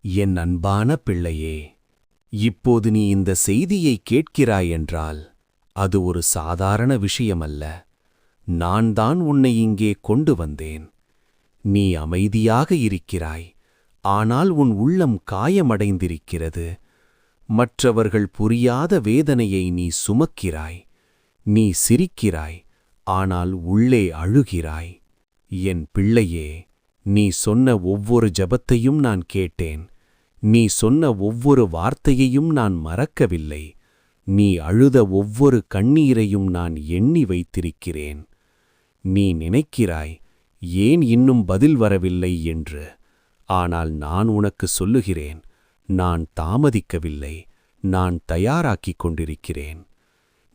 என் அன்பான பிள்ளையே, இப்போது நீ இந்த செய்தியை கேட்கிறாய் என்றால் அது ஒரு சாதாரண விஷயமல்ல. நான் தான் உன்னை இங்கே கொண்டு வந்தேன். நீ அமைதியாக இருக்கிறாய், ஆனால் உன் உள்ளம் காயமடைந்திருக்கிறது. மற்றவர்கள் புரியாத வேதனையை நீ சுமக்கிறாய். நீ சிரிக்கிறாய், ஆனால் உள்ளே அழுகிறாய். என் பிள்ளையே, நீ சொன்ன ஒவ்வொரு ஜெபத்தையும் நான் கேட்டேன். நீ சொன்ன ஒவ்வொரு வார்த்தையையும் நான் மறக்கவில்லை. நீ அழுத ஒவ்வொரு கண்ணீரையும் நான் எண்ணி வைத்திருக்கிறேன். நீ நினைக்கிறாய், ஏன் இன்னும் பதில் வரவில்லை என்று. ஆனால் நான் உனக்கு சொல்லுகிறேன், நான் தாமதிக்கவில்லை, நான் தயாராக்கிக் கொண்டிருக்கிறேன்.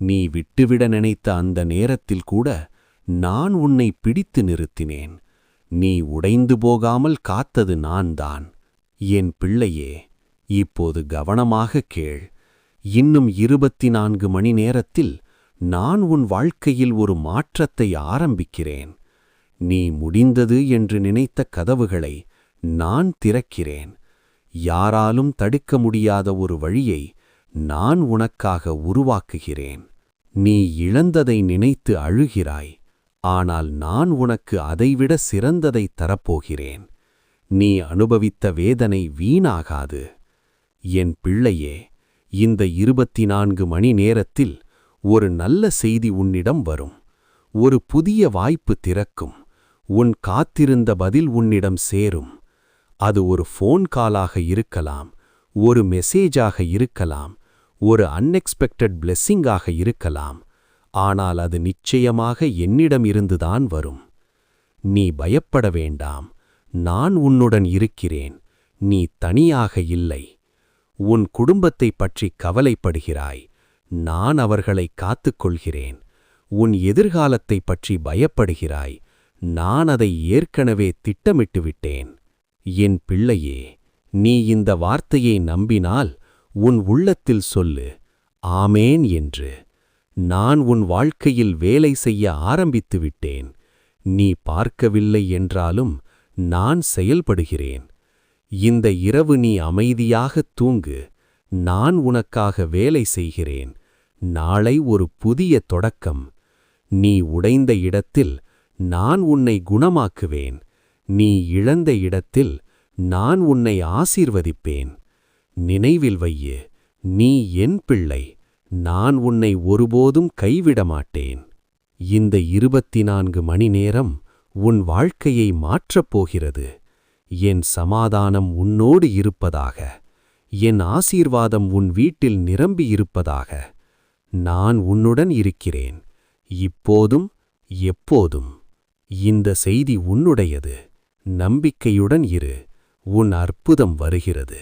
நீ விட்டுவிட நினைத்த அந்த நேரத்தில் கூட நான் உன்னை பிடித்து நிறுத்தினேன். நீ உடைந்து போகாமல் காத்தது நான்தான். என் பிள்ளையே, இப்போது கவனமாக கேள். இன்னும் 24 மணி நேரத்தில் நான் உன் வாழ்க்கையில் ஒரு மாற்றத்தை ஆரம்பிக்கிறேன். நீ முடிந்தது என்று நினைத்த கதவுகளை நான் திறக்கிறேன். யாராலும் தடுக்க முடியாத ஒரு வழியை நான் உனக்காக உருவாக்குகிறேன். நீ இழந்ததை நினைத்து அழுகிறாய், ஆனால் நான் உனக்கு அதைவிட சிறந்ததை தரப்போகிறேன். நீ அனுபவித்த வேதனை வீணாகாது. என் பிள்ளையே, இந்த 24 மணி நேரத்தில் ஒரு நல்ல செய்தி உன்னிடம் வரும். ஒரு புதிய வாய்ப்பு திறக்கும். உன் காத்திருந்த பதில் உன்னிடம் சேரும். அது ஒரு ஃபோன் காலாக இருக்கலாம், ஒரு மெசேஜாக இருக்கலாம், ஒரு அன்எக்ஸ்பெக்டட் பிளெஸ்ஸிங்காக இருக்கலாம். ஆனால் அது நிச்சயமாக என்னிடமிருந்துதான் வரும். நீ பயப்பட வேண்டாம். நான் உன்னுடன் இருக்கிறேன். நீ தனியாக இல்லை. உன் குடும்பத்தை பற்றி கவலைப்படுகிறாய். நான் அவர்களை காத்துக்கொள்கிறேன். உன் எதிர்காலத்தை பற்றி பயப்படுகிறாய். நான் அதை ஏற்கனவே திட்டமிட்டுவிட்டேன். என் பிள்ளையே, நீ இந்த வார்த்தையை நம்பினால் உன் உள்ளத்தில் சொல்லு, ஆமேன் என்று. நான் உன் வாழ்க்கையில் வேலை செய்ய ஆரம்பித்து விட்டேன். நீ பார்க்கவில்லை என்றாலும் நான் செயல்படுகிறேன். இந்த இரவு நீ அமைதியாகத் தூங்கு. நான் உனக்காக வேலை செய்கிறேன். நாளை ஒரு புதிய தொடக்கம். நீ உடைந்த இடத்தில் நான் உன்னை குணமாக்குவேன். நீ இழந்த இடத்தில் நான் உன்னை ஆசீர்வதிப்பேன். நினைவில் வையு, நீ என் பிள்ளை. நான் உன்னை ஒருபோதும் கைவிடமாட்டேன். இந்த 24 மணி நேரம் உன் வாழ்க்கையை மாற்றப் போகிறது. என் சமாதானம் உன்னோடு இருப்பதாக. என் ஆசீர்வாதம் உன் வீட்டில் நிரம்பியிருப்பதாக. நான் உன்னுடன் இருக்கிறேன், இப்போதும் எப்போதும். இந்த செய்தி உன்னுடையது. நம்பிக்கையுடன் இரு. உன் அற்புதம் வருகிறது.